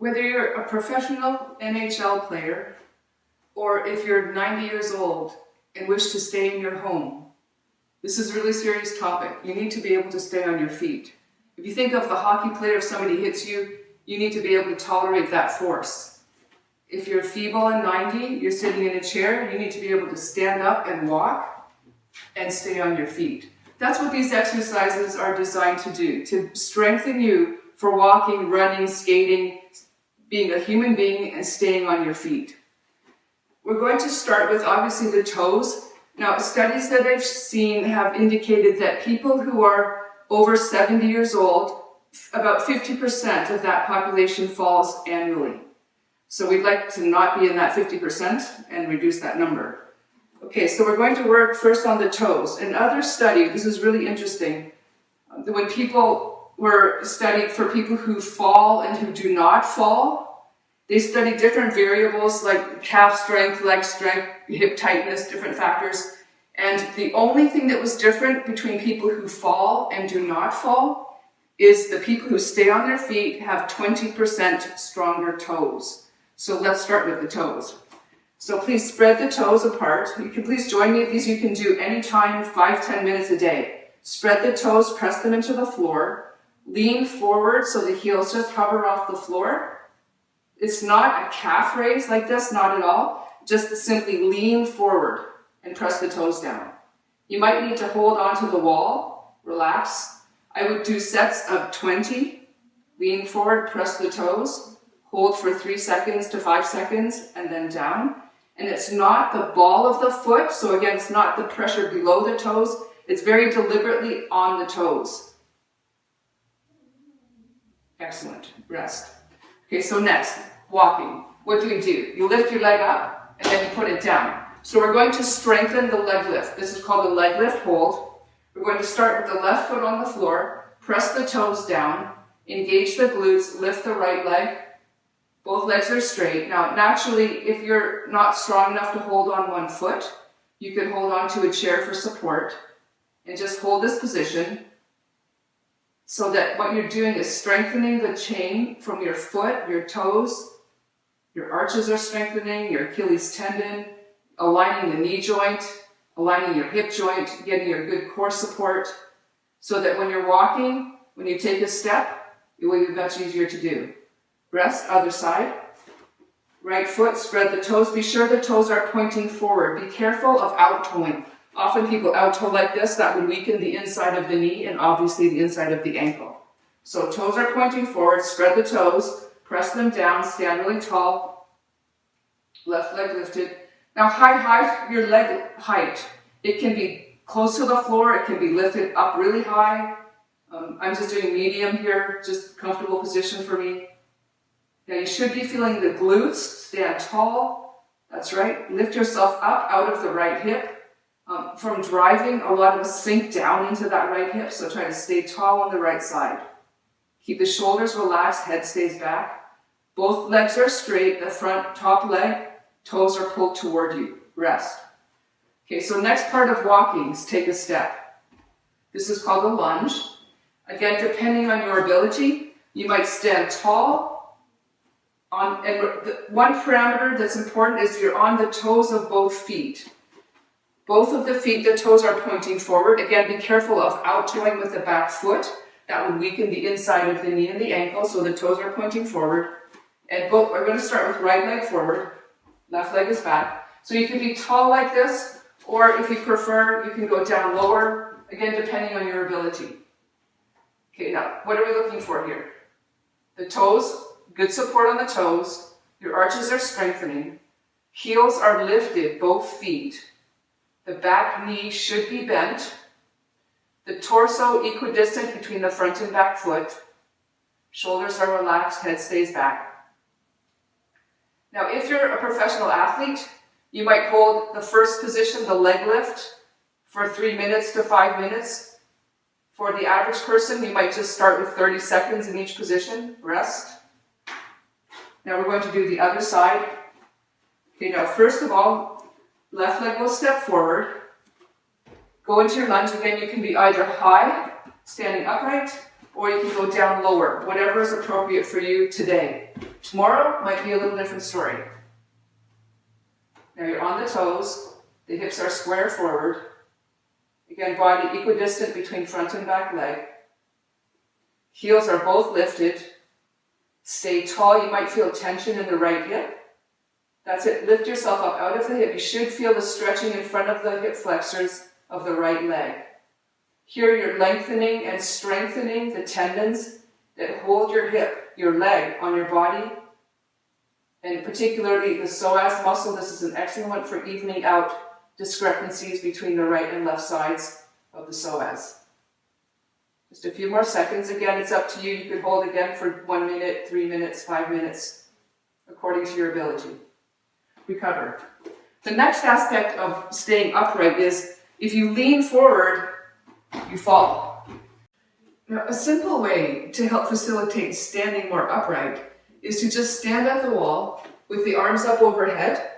Whether you're a professional NHL player or if you're 90 years old and wish to stay in your home, this is a really serious topic. You need to be able to stay on your feet. If you think of the hockey player, if somebody hits you, you need to be able to tolerate that force. If you're feeble and 90, you're sitting in a chair, you need to be able to stand up and walk and stay on your feet. That's what these exercises are designed to do, to strengthen you for walking, running, skating, being a human being and staying on your feet. We're going to start with obviously the toes. Now, studies that I've seen have indicated that people who are over 70 years old, about 50% of that population falls annually. So we'd like to not be in that 50% and reduce that number. Okay, so we're going to work first on the toes. Another study, this is really interesting, when people were studied for people who fall and who do not fall, they studied different variables like calf strength, leg strength, hip tightness, different factors. And the only thing that was different between people who fall and do not fall is the people who stay on their feet have 20% stronger toes. So let's start with the toes. So please spread the toes apart. You can please join me. These you can do anytime, 5-10 minutes a day. Spread the toes, press them into the floor. Lean forward so the heels just hover off the floor. It's not a calf raise like this, not at all. Just simply lean forward and press the toes down. You might need to hold onto the wall, relax. I would do sets of 20. Lean forward, press the toes, hold for 3 seconds to 5 seconds, and then down. And it's not the ball of the foot, so again, it's not the pressure below the toes. It's very deliberately on the toes. Excellent. Rest. Okay, so next, walking. What do? You lift your leg up, and then you put it down. So we're going to strengthen the leg lift. This is called a leg lift hold. We're going to start with the left foot on the floor, press the toes down, engage the glutes, lift the right leg. Both legs are straight. Now, naturally, if you're not strong enough to hold on one foot, you could hold on to a chair for support and just hold this position so that what you're doing is strengthening the chain from your foot, your toes, your arches are strengthening, your Achilles tendon, aligning the knee joint, aligning your hip joint, getting your good core support so that when you're walking, when you take a step, it will be much easier to do. Rest, other side. Right foot, spread the toes. Be sure the toes are pointing forward. Be careful of out-toeing. Often people out-toe like this. That would weaken the inside of the knee and obviously the inside of the ankle. So toes are pointing forward. Spread the toes. Press them down. Stand really tall. Left leg lifted. Now height your leg height. It can be close to the floor. It can be lifted up really high. I'm just doing medium here. Just comfortable position for me. Now you should be feeling the glutes, stand tall, that's right, lift yourself up out of the right hip. From driving, a lot of us sink down into that right hip, so try to stay tall on the right side. Keep the shoulders relaxed, head stays back. Both legs are straight, the front top leg, toes are pulled toward you. Rest. Okay, so next part of walking is take a step. This is called a lunge. Again, depending on your ability, you might stand tall. One parameter that's important is you're on the toes of both feet. Both of the feet, the toes are pointing forward. Again, be careful of out-toeing with the back foot. That would weaken the inside of the knee and the ankle, so the toes are pointing forward. And we're going to start with right leg forward, left leg is back. So you can be tall like this, or if you prefer, you can go down lower, again, depending on your ability. Okay, now, what are we looking for here? The toes. Good support on the toes. Your arches are strengthening. Heels are lifted, both feet. The back knee should be bent. The torso equidistant between the front and back foot. Shoulders are relaxed, head stays back. Now, if you're a professional athlete, you might hold the first position, the leg lift, for 3 minutes to 5 minutes. For the average person, you might just start with 30 seconds in each position. Rest. Now we're going to do the other side. Okay, now first of all, left leg will step forward. Go into your lunge. Again, you can be either high, standing upright, or you can go down lower, whatever is appropriate for you today. Tomorrow might be a little different story. Now you're on the toes, the hips are square forward. Again, body equidistant between front and back leg. Heels are both lifted. Stay tall. You might feel tension in the right hip. That's it. Lift yourself up out of the hip. You should feel the stretching in front of the hip flexors of the right leg. Here you're lengthening and strengthening the tendons that hold your hip, your leg on your body, and particularly the psoas muscle. This is an excellent one for evening out discrepancies between the right and left sides of the psoas. Just a few more seconds. Again, it's up to you. You could hold again for 1 minute, 3 minutes, 5 minutes, according to your ability. Recover. The next aspect of staying upright is if you lean forward, you fall. Now, a simple way to help facilitate standing more upright is to just stand at the wall with the arms up overhead.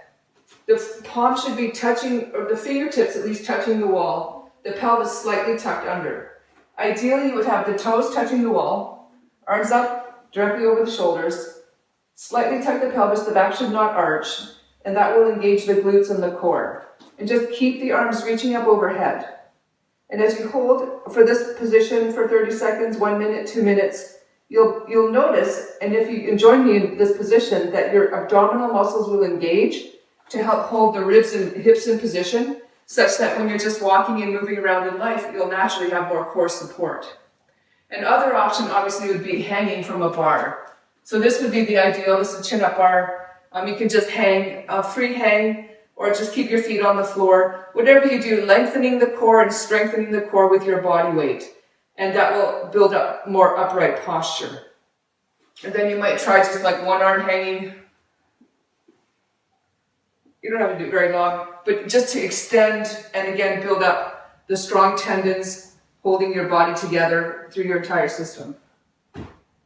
The palm should be touching, or the fingertips at least touching the wall, the pelvis slightly tucked under. Ideally, you would have the toes touching the wall, arms up directly over the shoulders, slightly tuck the pelvis, the back should not arch, and that will engage the glutes and the core. And just keep the arms reaching up overhead. And as you hold for this position for 30 seconds, 1 minute, 2 minutes, you'll notice, and if you can join me in this position, that your abdominal muscles will engage to help hold the ribs and hips in position, such that when you're just walking and moving around in life, you'll naturally have more core support. Another option obviously would be hanging from a bar. So this would be the ideal. This is a chin-up bar. You can just hang, free hang, or just keep your feet on the floor. Whatever you do, lengthening the core and strengthening the core with your body weight. And that will build up more upright posture. And then you might try just like one arm hanging. You don't have to do it very long, but just to extend and again build up the strong tendons holding your body together through your entire system.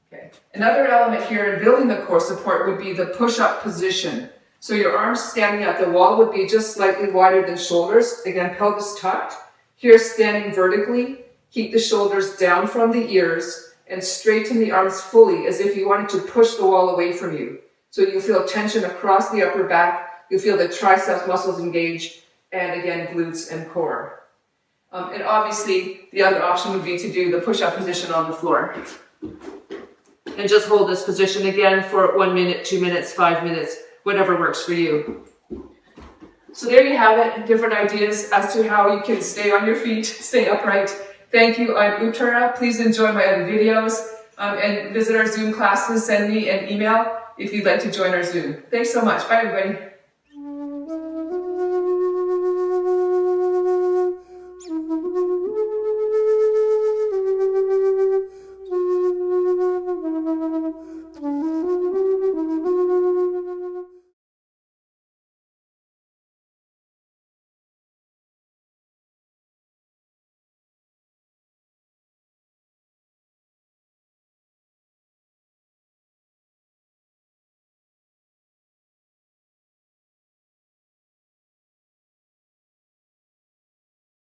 Okay. Another element here in building the core support would be the push-up position. So your arms standing at the wall would be just slightly wider than shoulders. Again, pelvis tucked. Here, standing vertically. Keep the shoulders down from the ears and straighten the arms fully as if you wanted to push the wall away from you. So you feel tension across the upper back. You feel the triceps muscles engage, and again, glutes and core. And obviously, the other option would be to do the push-up position on the floor. And just hold this position again for 1 minute, 2 minutes, 5 minutes, whatever works for you. So there you have it, different ideas as to how you can stay on your feet, stay upright. Thank you. I'm Uttara. Please enjoy my other videos and visit our Zoom classes. Send me an email if you'd like to join our Zoom. Thanks so much. Bye, everybody.